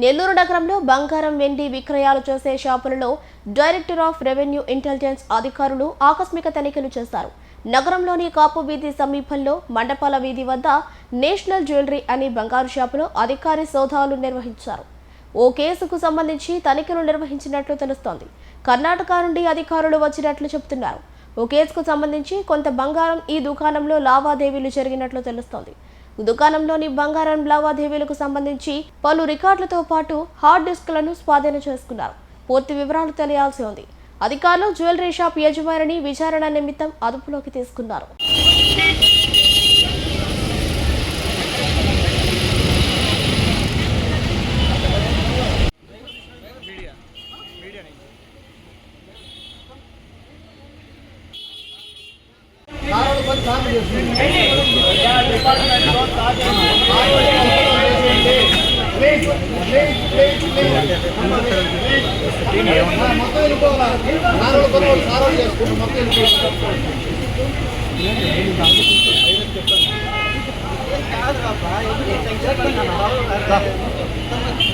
నెల్లూరు నగరంలో బంగారం వెండి విక్రయాలు చేసే షాపులలో డైరెక్టర్ ఆఫ్ రెవెన్యూ ఇంటెలిజెన్స్ అధికారులు ఆకస్మిక తనిఖీలు చేశారు. నగరంలోని కాపు వీధి సమీపంలో మండపాల వీధి వద్ద నేషనల్ జ్యువెలరీ అనే బంగారు షాపులో అధికారి సోదాలు నిర్వహించారు. ఓ కేసుకు సంబంధించి తనిఖీలు నిర్వహించినట్లు తెలుస్తోంది. కర్ణాటక నుండి అధికారులు వచ్చినట్లు చెబుతున్నారు. ఓ కేసుకు సంబంధించి కొంత బంగారం ఈ దుకాణంలో లావాదేవీలు జరిగినట్లు తెలుస్తోంది. దుకాణంలోని బంగారం లావాదేవీలకు సంబంధించి పలు రికార్డులతో పాటు హార్డ్ డిస్క్లను స్వాధీనం చేసుకున్నారు. పూర్తి వివరాలు తెలియాల్సి ఉంది. అధికారులు జ్యువెలరీ షాప్ యజమానిని విచారణ నిమిత్తం అదుపులోకి తీసుకున్నారు. మొత్తం